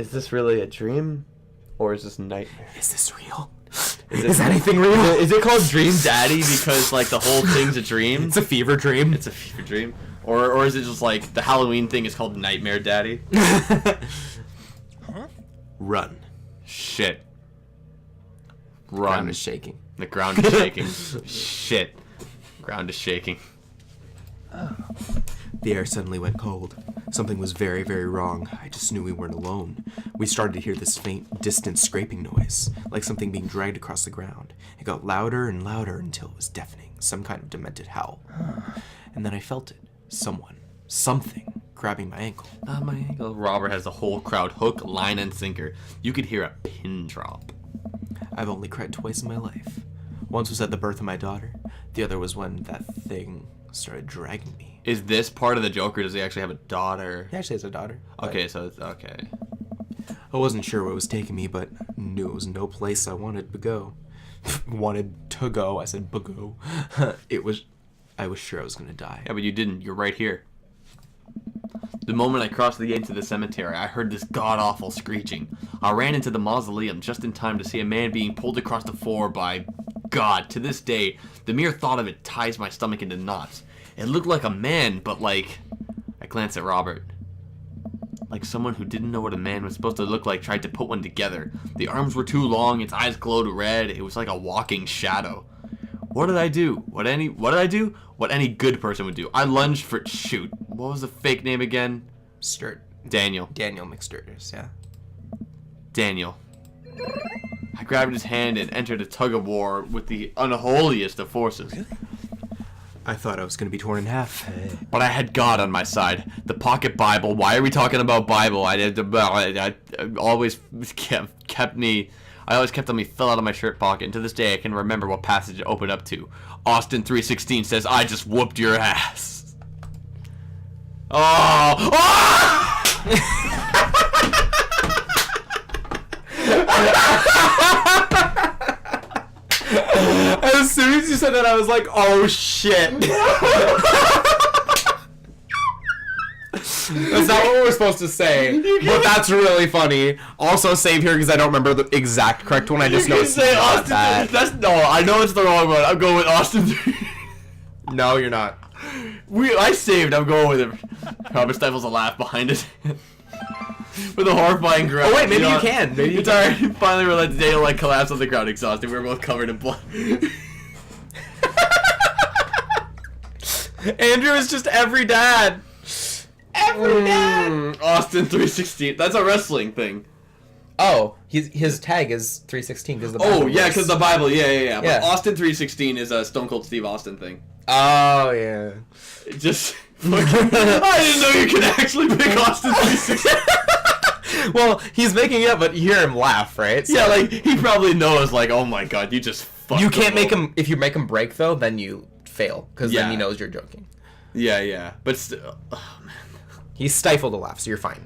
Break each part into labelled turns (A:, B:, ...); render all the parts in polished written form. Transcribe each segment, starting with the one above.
A: Is this really a dream? Or is this nightmare?
B: Is this real? Is anything real?
A: Is it called Dream Daddy because, like, the whole thing's a dream?
B: It's a fever dream.
A: It's a fever dream. Or is it just, like, the Halloween thing is called Nightmare Daddy?
B: Run.
A: Shit.
B: Run. The ground is shaking.
A: The ground is shaking. Shit. Ground is shaking.
B: The air suddenly went cold. Something was very, very wrong. I just knew we weren't alone. We started to hear this faint, distant scraping noise, like something being dragged across the ground. It got louder and louder until it was deafening, some kind of demented howl. And then I felt it. Something, grabbing my ankle.
A: My ankle. Robert has the whole crowd hook, line, and sinker. You could hear a pin drop.
B: I've only cried twice in my life. Once was at the birth of my daughter. The other was when that thing started dragging me.
A: Is this part of the joke, or does he actually have a daughter?
B: He actually has a daughter.
A: Okay, so it's okay.
B: I wasn't sure where was taking me, but knew it was no place I wanted to go. Wanted to go. I said go. I was sure I was going to die.
A: Yeah, but you didn't. You're right here. The moment I crossed the gate into the cemetery, I heard this god-awful screeching. I ran into the mausoleum just in time to see a man being pulled across the floor by... God, to this day, the mere thought of it ties my stomach into knots. It looked like a man, but like... I glanced at Robert. Like someone who didn't know what a man was supposed to look like tried to put one together. The arms were too long, its eyes glowed red, it was like a walking shadow. What did I do? What did I do? What any good person would do. I lunged for... Shoot. What was the fake name again? Daniel.
B: Daniel McSturters, yeah.
A: Daniel. I grabbed his hand and entered a tug-of-war with the unholiest of forces.
B: Really? I thought I was going to be torn in half.
A: But I had God on my side. The pocket Bible. Why are we talking about Bible? I always kept me... I always kept on me fell out of my shirt pocket, and to this day I can remember what passage it opened up to. Austin 3:16 says, I just whooped your ass. Oh!
B: As soon as you said that, I was like, oh shit. That's not what we're supposed to say, but that's really funny. Also, save here because I don't remember the exact correct one. I just know it's
A: say
B: not
A: Austin.
B: that.
A: No, I know it's the wrong one. I'm going with Austin.
B: No, you're not.
A: I saved. I'm going with it. Robert stifles a laugh behind it. With a horrifying grunt.
B: Oh wait, maybe you can. Maybe
A: it's alright. Finally, we're letting Daniel like collapse on the ground, exhausted. We're both covered in blood.
B: Andrew is just every dad. Every dad.
A: Austin 3:16. That's a wrestling thing.
B: Oh, his tag is 3:16 because the Bible.
A: Oh yeah, because the Bible. Yeah. But
B: Yeah.
A: Austin 3:16 is a Stone Cold Steve Austin thing.
B: Oh yeah.
A: It just. I didn't know you could actually pick Austin 3:16.
B: Well, he's making it up, but you hear him laugh, right? So
A: yeah, like he probably knows. Like, oh my god, you just fucked.
B: You can't make him. If you make him break though, then you fail because then he knows you're joking.
A: Yeah. But still, oh man.
B: He stifled a laugh, so you're fine.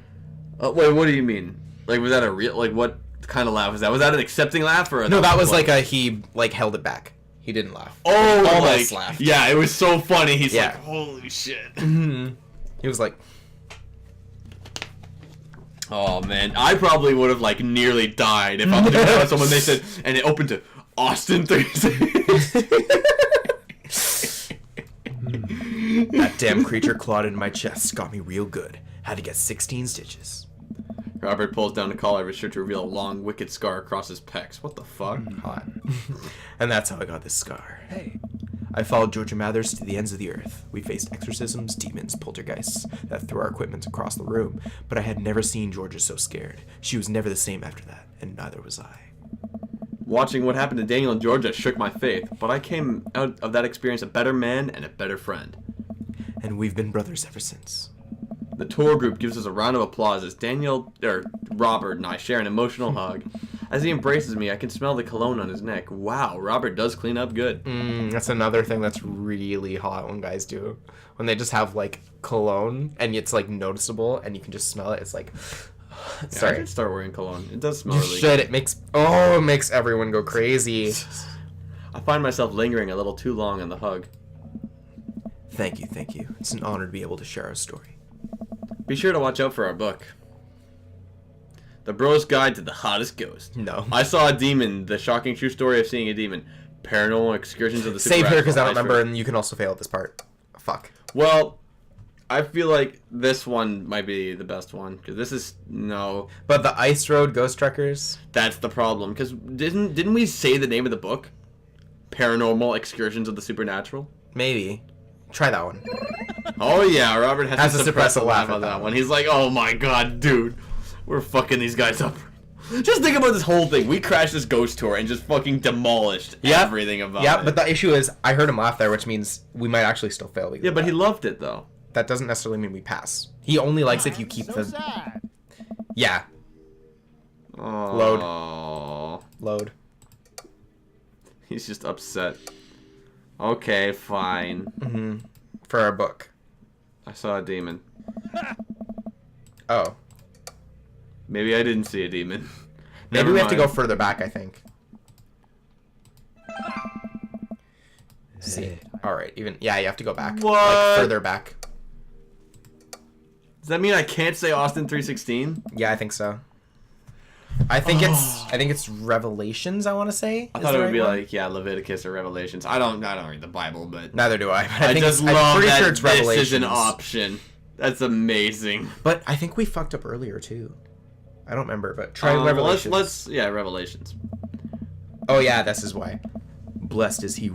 A: Wait, what do you mean? Like, was that a real? Like, what kind of laugh was that? Was that an accepting laugh or?
B: No, that was like he held it back. He didn't laugh.
A: Oh,
B: almost laughed.
A: Yeah, it was so funny. He's like, holy shit.
B: Mm-hmm. He was like,
A: oh man, I probably would have like nearly died if I was doing that with someone. They said, and it opened to Austin 3:16.
B: that damn creature clawed into my chest, got me real good. Had to get 16 stitches.
A: Robert pulls down the collar of his shirt to reveal a long, wicked scar across his pecs. What the fuck?
B: Hot. And that's how I got this scar. Hey. I followed Georgia Mathers to the ends of the earth. We faced exorcisms, demons, poltergeists that threw our equipment across the room, but I had never seen Georgia so scared. She was never the same after that, and neither was I.
A: Watching what happened to Daniel and Georgia shook my faith, but I came out of that experience a better man and a better friend.
B: And we've been brothers ever since.
A: The tour group gives us a round of applause as Robert and I share an emotional hug. As he embraces me, I can smell the cologne on his neck. Wow, Robert does clean up good.
B: That's another thing that's really hot when guys do. When they just have, like, cologne, and it's, like, noticeable, and you can just smell it. It's like... Sorry.
A: I should start wearing cologne. It does smell really
B: good. It makes everyone go crazy.
A: I find myself lingering a little too long on the hug.
B: Thank you. It's an honor to be able to share our story.
A: Be sure to watch out for our book. The Bro's Guide to the Hottest Ghost.
B: No.
A: I saw a demon. The shocking true story of seeing a demon. Paranormal excursions of the
B: Save her because I don't
A: Ice
B: remember,
A: Road.
B: and you can also fail at this part. Fuck.
A: Well, I feel like this one might be the best one because this is no.
B: But the Ice Road Ghost Trekkers.
A: That's the problem. Because didn't we say the name of the book? Paranormal excursions of the supernatural.
B: Maybe. Try that one.
A: Oh yeah, Robert has
B: to
A: to suppress a laugh on that one. He's like, oh my god, dude, we're fucking these guys up. Just think about this whole thing. We crashed this ghost tour and just fucking demolished everything about it.
B: Yeah, but the issue is, I heard him laugh there, which means we might actually still fail.
A: Yeah, but he loved it though.
B: That doesn't necessarily mean we pass. He only likes if you keep the.
C: Sad.
B: Yeah.
A: Oh.
B: Load.
A: He's just upset. Okay, fine.
B: Mm-hmm. For our book.
A: I saw a demon.
B: Oh.
A: Maybe I didn't see a demon.
B: Maybe
A: Never
B: we have to
A: mind.
B: go further back, I think. See. Alright, even... Yeah, you have to go back.
A: What?
B: Like, further back.
A: Does that mean I can't say Austin 316?
B: Yeah, I think so. I think it's Revelations, I want to say.
A: I
B: is
A: thought
B: the
A: it would
B: right
A: be
B: one.
A: like, yeah, Leviticus or Revelations. I don't read the Bible, but
B: Neither do I. But
A: I
B: think
A: just
B: it's,
A: love
B: I'm pretty
A: that
B: sure it's
A: this
B: Revelations.
A: is an option. That's amazing.
B: But I think we fucked up earlier too. I don't remember, but try Revelations.
A: Revelations.
B: Oh yeah, this is why. Blessed is he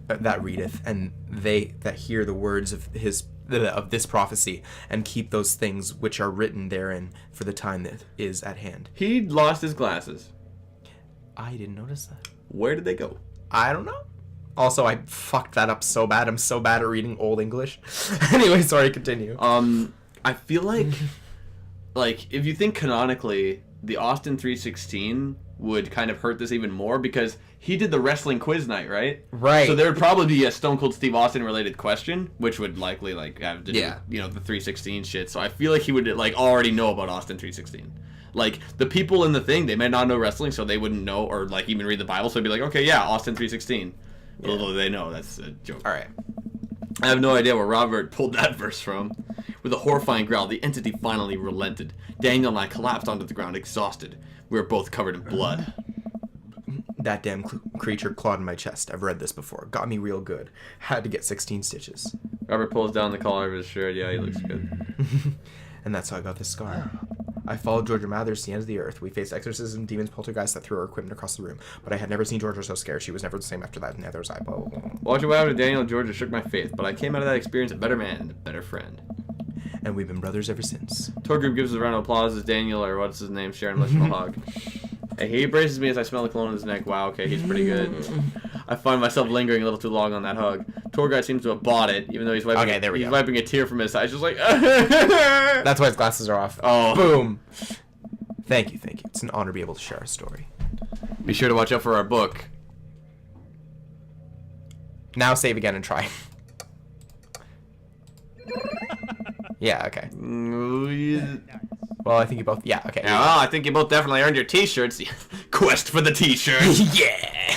B: that readeth, and they that hear the words of this prophecy, and keep those things which are written therein, for the time that is at hand.
A: He lost his glasses.
B: I didn't notice that.
A: Where did they go?
B: I don't know. Also, I fucked that up so bad. I'm so bad at reading Old English. Anyway, sorry, continue.
A: I feel like if you think canonically, the Austin 316 would kind of hurt this even more because he did the wrestling quiz night, right?
B: Right.
A: So there would probably be a Stone Cold Steve Austin related question, which would likely have to do
B: Yeah.
A: with, the 316 shit. So I feel like he would already know about Austin 316. Like the people in the thing, they may not know wrestling, so they wouldn't know or even read the Bible. So it'd be like, okay, yeah, Austin 316.
B: Yeah.
A: Although they know that's a joke.
B: All right.
A: I have no idea where Robert pulled that verse from. With a horrifying growl, the entity finally relented. Daniel and I collapsed onto the ground, exhausted. We were both covered in blood.
B: That damn creature clawed in my chest. I've read this before. Got me real good. Had to get 16 stitches.
A: Robert pulls down the collar of his shirt. Yeah, he looks good.
B: And that's how I got this scar. I followed Georgia Mathers to the ends of the earth. We faced exorcism, demons, poltergeists that threw our equipment across the room. But I had never seen Georgia so scared. She was never the same after that, and neither was I. Blah, blah, blah.
A: Watching what happened to Daniel and Georgia shook my faith, but I came out of that experience a better man and a better friend.
B: And we've been brothers ever since.
A: Tour group gives us a round of applause as Daniel, or what's his name, sharing a hug. Hey, he embraces me as I smell the cologne in his neck. Wow, okay, he's pretty good. I find myself lingering a little too long on that hug. Tour guide seems to have bought it, even though he's wiping, he's wiping a tear from his eye. He's just like...
B: That's why his glasses are off.
A: Oh.
B: Boom. Thank you. It's an honor to be able to share our story.
A: Be sure to watch out for our book.
B: Now save again and try. Yeah, okay. Well, I think you both... Yeah, okay.
A: Yeah, well, I think you both definitely earned your t-shirts. Quest for the t-shirt.
B: Yeah!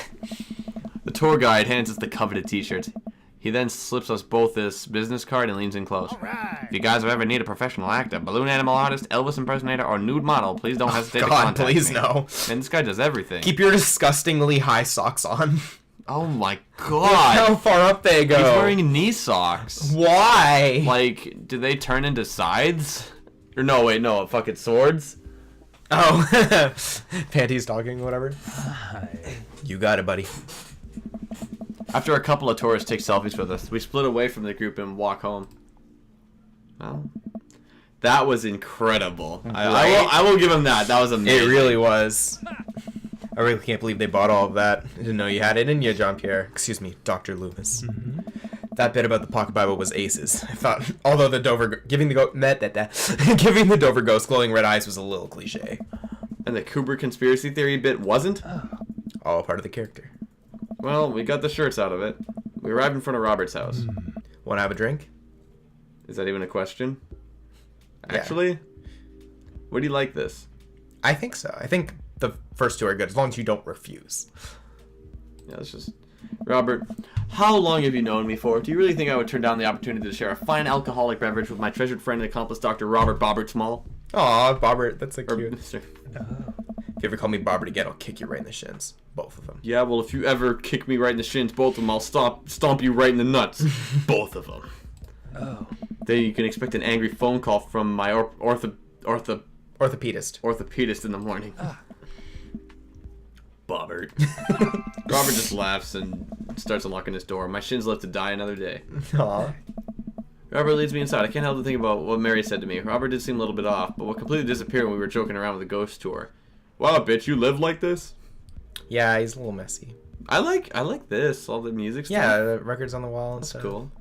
A: The tour guide hands us the coveted t-shirts. He then slips us both this business card and leans in close.
C: Right.
A: If you guys ever need a professional actor, balloon animal artist, Elvis impersonator, or nude model, please don't hesitate to contact
B: please
A: me.
B: no.
A: Man, this guy does everything.
B: Keep your disgustingly high socks on.
A: Oh my
B: Look how
A: god.
B: far up they go.
A: He's wearing knee socks.
B: Why?
A: Like, do they turn into scythes? Or no, wait, no, fucking swords?
B: Oh. Panties talking, whatever. You got it, buddy.
A: After a couple of tourists take selfies with us, we split away from the group and walk home. Well, that was incredible. I will give him that. That was amazing.
B: It really was. I really can't believe they bought all of that. I didn't know you had it in you, Jean-Pierre. Excuse me, Dr. Loomis. That bit about the pocket Bible was aces. I thought, although the giving the Dover ghost glowing red eyes was a little cliche.
A: And the Kubrick conspiracy theory bit wasn't?
B: All part of the character.
A: Well, we got the shirts out of it. We arrived in front of Robert's house.
B: Want to have a drink?
A: Is that even a question?
B: Yeah.
A: Actually? Would you like this?
B: I think so. I think the first two are good, as long as you don't refuse.
A: Yeah, let's just... Robert, how long have you known me for? Do you really think I would turn down the opportunity to share a fine alcoholic beverage with my treasured friend and accomplice, Dr. Robert Bobbert Small?
B: Aw, Bobbert, that's so
A: Or
B: cute.
A: Mr.
B: If you ever call me Bobbert again, I'll kick you right in the shins. Both of them.
A: Yeah, well, if you ever kick me right in the shins, both of them, I'll stomp you right in the nuts. Both of them.
B: Oh.
A: Then you can expect an angry phone call from my
B: Orthopedist.
A: orthopedist in the morning. Bobbert. Robert just laughs and starts unlocking his door. My shins live to die another day.
B: Aw.
A: Robert leads me inside. I can't help to think about what Mary said to me. Robert did seem a little bit off, but what completely disappeared when we were joking around with the ghost tour. Wow, bitch, you live like this?
B: Yeah, he's a little messy.
A: I like this. All the music stuff.
B: Yeah, the records on the wall and
A: That's
B: stuff.
A: cool.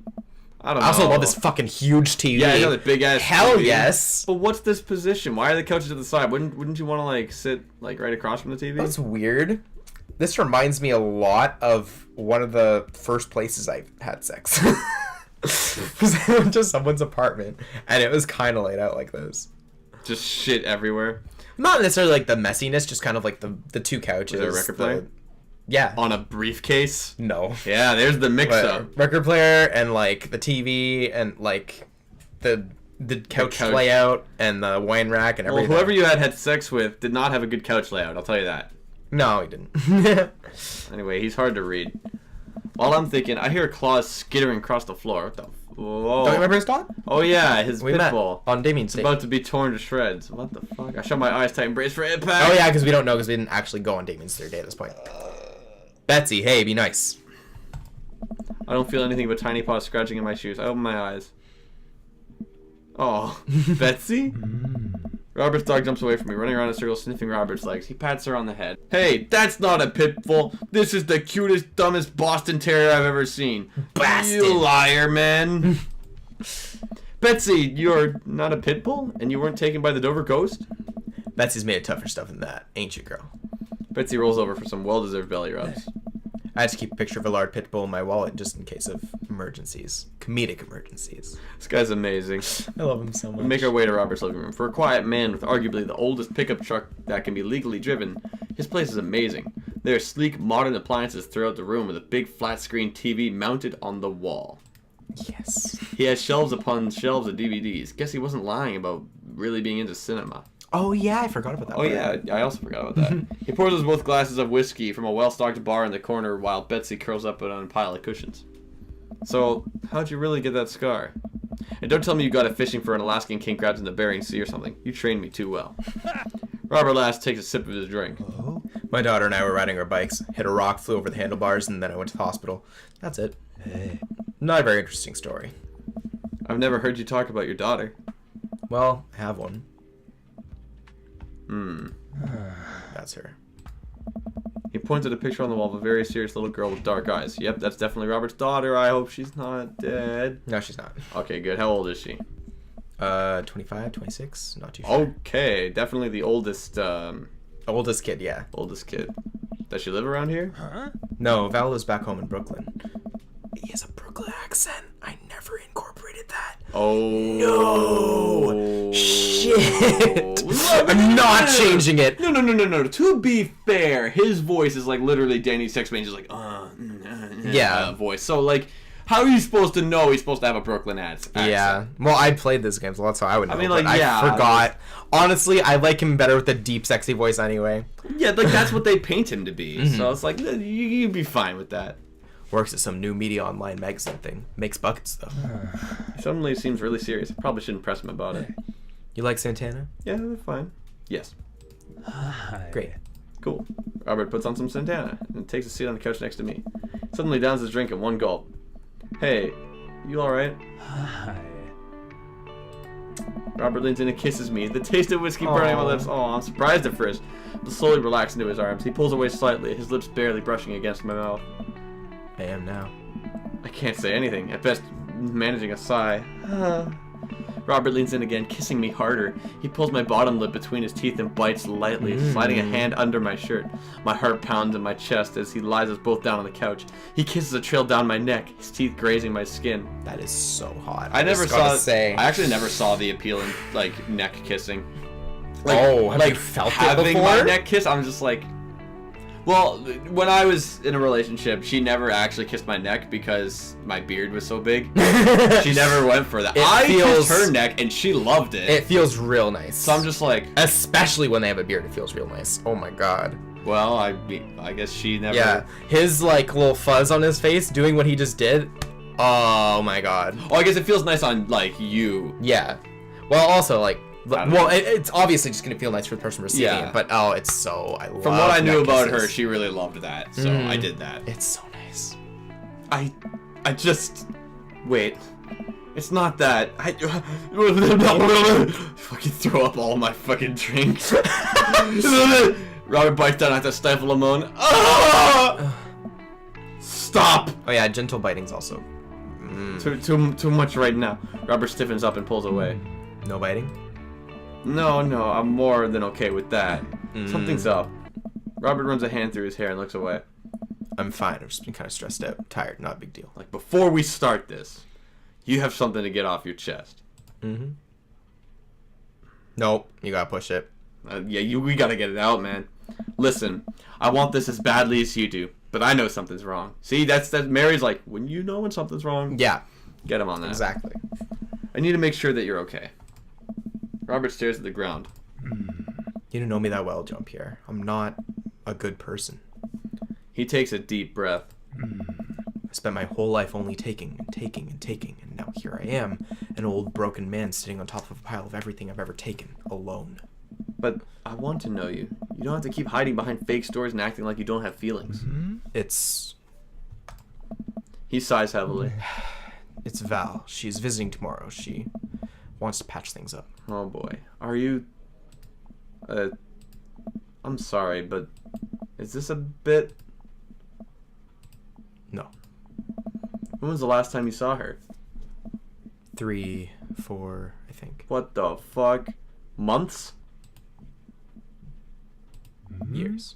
A: I don't know.
B: I also love this fucking huge TV.
A: Yeah, I know, the big ass
B: Hell
A: TV.
B: yes.
A: But what's this position? Why are the couches at the side? Wouldn't you want to like sit like right across from the TV?
B: That's weird. This reminds me a lot of one of the first places I had sex. Because I went to someone's apartment and it was kind of laid out like this.
A: Just shit everywhere.
B: Not necessarily like the messiness, just kind of like the two couches.
A: Was there a record player?
B: Yeah.
A: On a briefcase?
B: No.
A: Yeah, there's the mix-up.
B: Record player and like the TV and like the couch layout and the wine rack and everything.
A: Well, whoever you had sex with did not have a good couch layout, I'll tell you that.
B: No, he didn't.
A: Anyway, he's hard to read. While I'm thinking, I hear claws skittering across the floor. What the whoa.
B: Don't you remember his dog?
A: Oh yeah, his
B: We
A: pit
B: met
A: bull.
B: on Damien's
A: It's
B: date.
A: about to be torn to shreds. What the fuck? I shut my eyes tight and brace for impact.
B: Oh yeah, because we don't know because we didn't actually go on Damien's third day at this point. Betsy, hey, be nice.
A: I don't feel anything but tiny paws scratching in my shoes. I open my eyes. Oh, Betsy? Robert's dog jumps away from me, running around in a circle, sniffing Robert's legs. He pats her on the head. Hey, that's not a pit bull. This is the cutest, dumbest Boston Terrier I've ever seen.
B: Bastard.
A: You liar, man. Betsy, you're not a pit bull? And you weren't taken by the Dover Ghost?
B: Betsy's made of tougher stuff than that, ain't you, girl?
A: Betsy rolls over for some well-deserved belly rubs.
B: I had to keep a picture of a large pit bull in my wallet just in case of emergencies. Comedic emergencies.
A: This guy's amazing.
B: I love him so much.
A: We make our way to Robert's living room. For a quiet man with arguably the oldest pickup truck that can be legally driven, his place is amazing. There are sleek, modern appliances throughout the room with a big flat-screen TV mounted on the wall.
B: Yes.
A: He has shelves upon shelves of DVDs. Guess he wasn't lying about really being into cinema.
B: Oh yeah, I forgot about that.
A: Oh yeah, I also forgot about that. He pours us both glasses of whiskey from a well-stocked bar in the corner while Betsy curls up on a pile of cushions. So, how'd you really get that scar? And don't tell me you got it fishing for an Alaskan king crabs in the Bering Sea or something. You trained me too well. Robert Last takes a sip of his drink.
B: Oh. My daughter and I were riding our bikes, hit a rock, flew over the handlebars, and then I went to the hospital. That's it. Hey. Not a very interesting story.
A: I've never heard you talk about your daughter.
B: Well, I have one.
A: Hmm.
B: That's her.
A: He points at a picture on the wall of a very serious little girl with dark eyes. Yep, that's definitely Robert's daughter. I hope she's not dead.
B: No, she's not.
A: Okay, good. How old is she?
B: 25, 26, not too sure.
A: Okay, definitely the oldest
B: Oldest kid, yeah.
A: oldest kid. Does she live around here?
B: Huh? No, Val lives back home in Brooklyn. He has a Brooklyn accent. I never incorporated that.
A: Oh.
B: No! Shit! I'm not changing it.
A: No. To be fair, his voice is like literally Danny Sexton, just like,
B: Yeah.
A: voice. So, like, how are you supposed to know he's supposed to have a Brooklyn accent?
B: Yeah. Well, I played this game a lot, so I would know.
A: I mean,
B: but
A: like, yeah,
B: I forgot. Honestly, I like him better with the deep, sexy voice anyway.
A: Yeah, like, that's what they paint him to be. So it's like, you'd be fine with that.
B: Works at some new media online magazine thing. Makes buckets, though.
A: He suddenly seems really serious. I probably shouldn't press him about it.
B: You like Santana?
A: Yeah, they're fine. Yes.
B: Great.
A: Cool. Robert puts on some Santana and takes a seat on the couch next to me. Suddenly downs his drink in one gulp. Hey, you alright? Robert leans in and kisses me. The taste of whiskey burning on my lips. Oh, I'm surprised at first, but slowly relax into his arms. He pulls away slightly, his lips barely brushing against my mouth.
B: I am now.
A: I can't say anything. At best, managing a sigh. Robert leans in again, kissing me harder. He pulls my bottom lip between his teeth and bites lightly, sliding a hand under my shirt. My heart pounds in my chest as he lies us both down on the couch. He kisses a trail down my neck, his teeth grazing my skin.
B: That is so hot.
A: I
B: say.
A: actually never saw the appeal in like neck kissing.
B: Have you felt it
A: having
B: before?
A: my neck kiss, I'm just like, Well, when I was in a relationship, she never actually kissed my neck because my beard was so big. She never went for that. I kissed her neck and she loved it.
C: It feels real nice.
A: So I'm just like...
C: Especially when they have a beard, it feels real nice. Oh my god.
A: Well, I guess she never...
C: Yeah, his, like, little fuzz on his face doing what he just did. Oh my god.
A: Oh, I guess it feels nice on, like, you.
C: Yeah. Well, also, like... Well, it's obviously just gonna feel nice for the person receiving it, but I love.
A: From what I knew about her, she really loved that, so I did that.
C: It's so nice.
A: I just wait. It's not that I fucking throw up all my fucking drinks. Robert bites down. I have to stifle a moan. Stop!
C: Oh yeah, gentle biting's also.
A: Too much right now. Robert stiffens up and pulls away.
C: No biting?
A: No, I'm more than okay with that. Something's up. Robert runs a hand through his hair and looks away.
C: I'm fine. I've just been kind of stressed out. Tired. Not a big deal.
A: Like, before we start this, you have something to get off your chest.
C: Nope. You gotta push it.
A: We gotta get it out, man. Listen, I want this as badly as you do, but I know something's wrong. See, that's Mary's like, when you know when something's wrong,
C: yeah,
A: get him on that.
C: Exactly.
A: I need to make sure that you're okay. Robert stares at the ground.
C: You don't know me that well, Jean-Pierre. I'm not a good person.
A: He takes a deep breath.
C: I spent my whole life only taking and taking and taking, and now here I am, an old broken man sitting on top of a pile of everything I've ever taken, alone.
A: But I want to know you. You don't have to keep hiding behind fake stories and acting like you don't have feelings.
C: It's...
A: He sighs heavily.
C: It's Val. She's visiting tomorrow. She wants to patch things up.
A: Oh boy. Are you... I'm sorry, but is this a bit...
C: No.
A: When was the last time you saw her?
C: 3, 4, I think.
A: What the fuck? Months?
C: Years.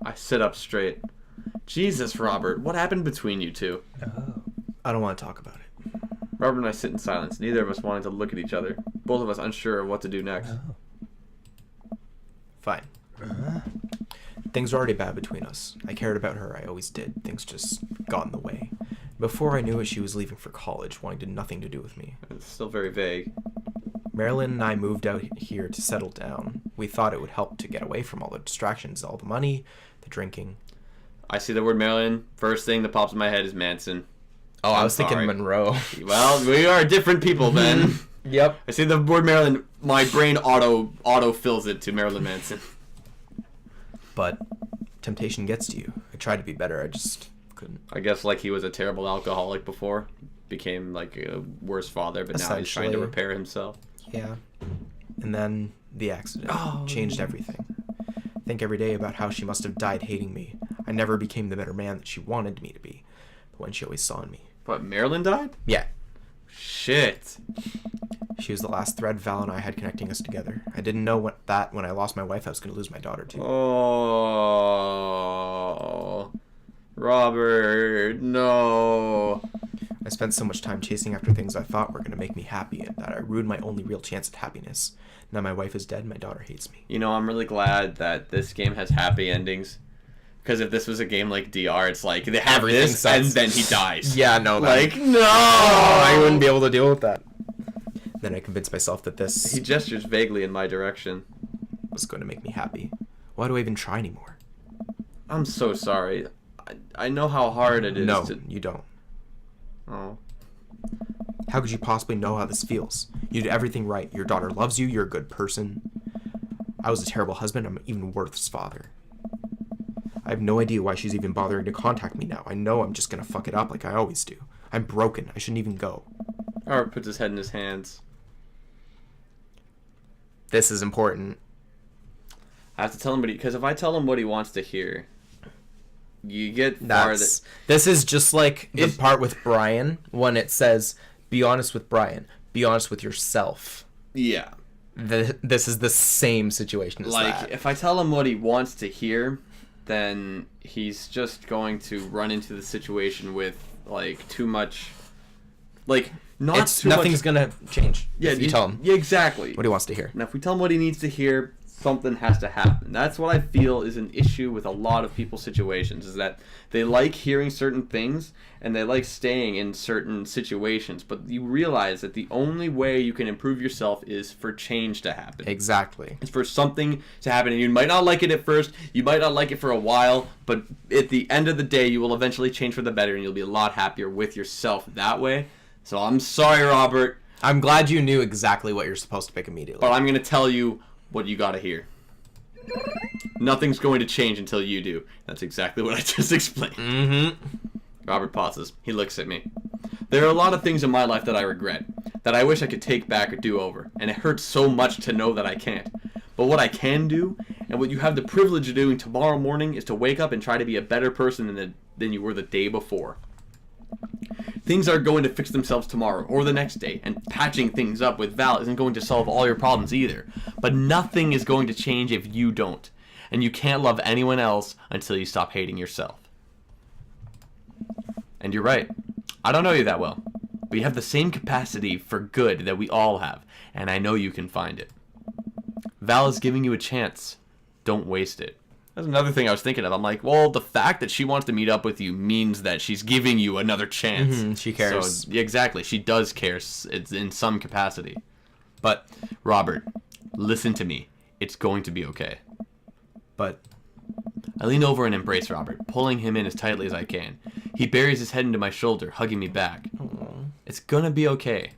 A: I sit up straight. Jesus, Robert, what happened between you two?
C: I don't want to talk about it.
A: Robert and I sit in silence, neither of us wanting to look at each other, both of us unsure of what to do next.
C: Fine. Things were already bad between us. I cared about her, I always did. Things just got in the way. Before I knew it, she was leaving for college, wanting nothing to do with me.
A: It's still very vague.
C: Marilyn and I moved out here to settle down. We thought it would help to get away from all the distractions, all the money, the drinking.
A: I see the word Marilyn. First thing that pops in my head is Manson.
C: Oh, I was thinking Monroe.
A: Well, we are different people then.
C: Yep.
A: I see the word Marilyn. My brain auto fills it to Marilyn Manson.
C: But temptation gets to you. I tried to be better. I just couldn't.
A: I guess like he was a terrible alcoholic before. Became like a worse father, but now he's trying to repair himself.
C: Yeah. And then the accident changed everything. I think every day about how she must have died hating me. I never became the better man that she wanted me to be. But when she always saw in me.
A: What, Marilyn died?
C: Yeah.
A: Shit.
C: She was the last thread Val and I had connecting us together. I didn't know when I lost my wife, I was going to lose my daughter too.
A: Oh, Robert, no.
C: I spent so much time chasing after things I thought were going to make me happy, and that I ruined my only real chance at happiness. Now my wife is dead, my daughter hates me.
A: You know, I'm really glad that this game has happy endings. Because if this was a game like DR, it's like they have
C: everything
A: this
C: sucks.
A: and then he dies.
C: Yeah, no.
A: Like, no!
C: I wouldn't be able to deal with that. Then I convinced myself that this...
A: He gestures vaguely in my direction.
C: ...was going to make me happy. Why do I even try anymore?
A: I'm so sorry. I know how hard it is
C: No,
A: to...
C: you don't.
A: Oh.
C: How could you possibly know how this feels? You did everything right. Your daughter loves you. You're a good person. I was a terrible husband. I'm even worse father. I have no idea why she's even bothering to contact me now. I know I'm just going to fuck it up like I always do. I'm broken. I shouldn't even go.
A: Howard puts his head in his hands.
C: This is important.
A: I have to tell him because if I tell him what he wants to hear, you get farther.
C: This is just like the part with Brian when it says, be honest with Brian. Be honest with yourself.
A: Yeah.
C: This is the same situation as that.
A: Like, if I tell him what he wants to hear, then he's just going to run into the situation with, like, too much... Like,
C: nothing's gonna change.
A: Yeah,
C: if you tell him.
A: Yeah, exactly.
C: What he wants to hear.
A: Now, if we tell him what he needs to hear, something has to happen. That's what I feel is an issue with a lot of people's situations, is that they like hearing certain things and they like staying in certain situations, but you realize that the only way you can improve yourself is for change to happen.
C: Exactly.
A: It's for something to happen, and you might not like it at first, you might not like it for a while, but at the end of the day, you will eventually change for the better, and you'll be a lot happier with yourself that way. So I'm sorry, Robert,
C: I'm glad you knew exactly what you're supposed to pick immediately.
A: but I'm going to tell you what you gotta hear. Nothing's going to change until you do. That's exactly what I just explained.
C: Mm-hmm.
A: Robert pauses. He looks at me. There are a lot of things in my life that I regret, that I wish I could take back or do over, and it hurts so much to know that I can't. But what I can do, and what you have the privilege of doing tomorrow morning, is to wake up and try to be a better person than you were the day before. Things are going to fix themselves tomorrow or the next day, and patching things up with Val isn't going to solve all your problems either. But nothing is going to change if you don't, and you can't love anyone else until you stop hating yourself. And you're right. I don't know you that well, but you have the same capacity for good that we all have, and I know you can find it. Val is giving you a chance. Don't waste it. That's another thing I was thinking of. I'm like, well, the fact that she wants to meet up with you means that she's giving you another chance.
C: Mm-hmm, she cares.
A: So, exactly. She does care. It's in some capacity. But, Robert, listen to me. It's going to be okay.
C: But
A: I lean over and embrace Robert, pulling him in as tightly as I can. He buries his head into my shoulder, hugging me back. It's gonna be okay.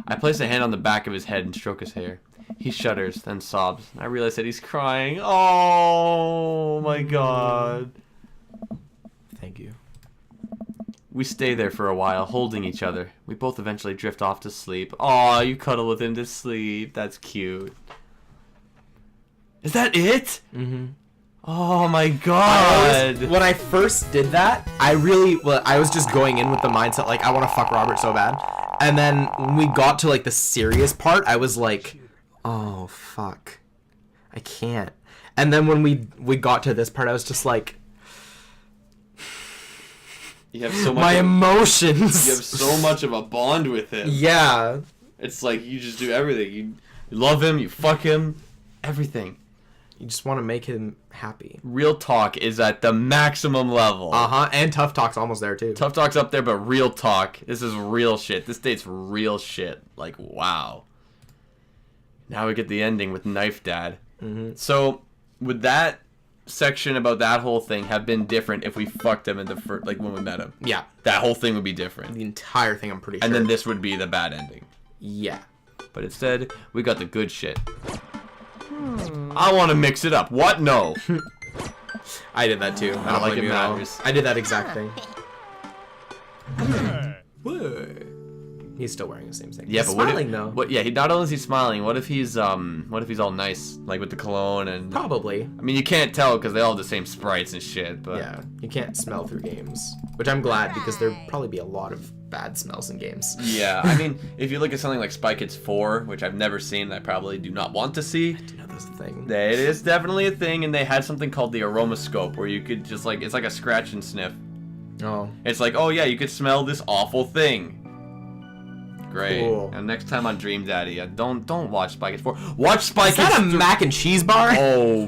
A: I place a hand on the back of his head and stroke his hair. He shudders, then sobs. I realize that he's crying. Oh my god.
C: thank you.
A: We stay there for a while, holding each other. We both eventually drift off to sleep. Aw, you cuddle with him to sleep. That's cute. Is that it?
C: Mm-hmm.
A: Oh my god.
C: When I first did that, I was just going in with the mindset like I want to fuck Robert so bad. And then when we got to like the serious part, I was like, oh fuck, I can't. And then when we got to this part, I was just like,
A: You have so much
C: my emotions.
A: You have so much of a bond with him.
C: Yeah.
A: It's like you just do everything. You love him, you fuck him, everything.
C: You just want to make him happy.
A: Real talk is at the maximum level.
C: Uh-huh. And Tough Talk's almost there too.
A: Tough talk's up there, but real talk. This is real shit. This date's real shit. Like, wow. Now we get the ending with Knife Dad.
C: Mm-hmm.
A: So, would that section about that whole thing have been different if we fucked him in the first, like when we met him?
C: Yeah.
A: That whole thing would be different.
C: The entire thing, I'm pretty sure.
A: And then this would be the bad ending.
C: Yeah.
A: But instead, we got the good shit. I want to mix it up. What? No.
C: I did that too. I
A: Not like
C: blame
A: it
C: you at all.
A: matters.
C: I did that exact thing. Whoa. He's still wearing the same thing.
A: Yeah,
C: He's
A: but what
C: smiling
A: if,
C: though.
A: What? Yeah, he not only is he smiling. What if he's all nice, like with the cologne and?
C: Probably.
A: I mean, you can't tell because they all have the same sprites and shit. But
C: Yeah, you can't smell through games, which I'm glad because there'd probably be a lot of bad smells in games.
A: yeah, I mean, if you look at something like Spy Kids 4, which I've never seen, and I probably do not want to see.
C: I know that's the thing.
A: It is definitely a thing, and they had something called the aromascope, where you could just like it's like a scratch and sniff.
C: Oh.
A: It's like, oh yeah, you could smell this awful thing. Great.
C: Cool.
A: And next time on Dream Daddy, don't watch Spy Kids 4. Watch Spy
C: Is
A: Kids
C: that a
A: 3.
C: mac and cheese bar?
A: Oh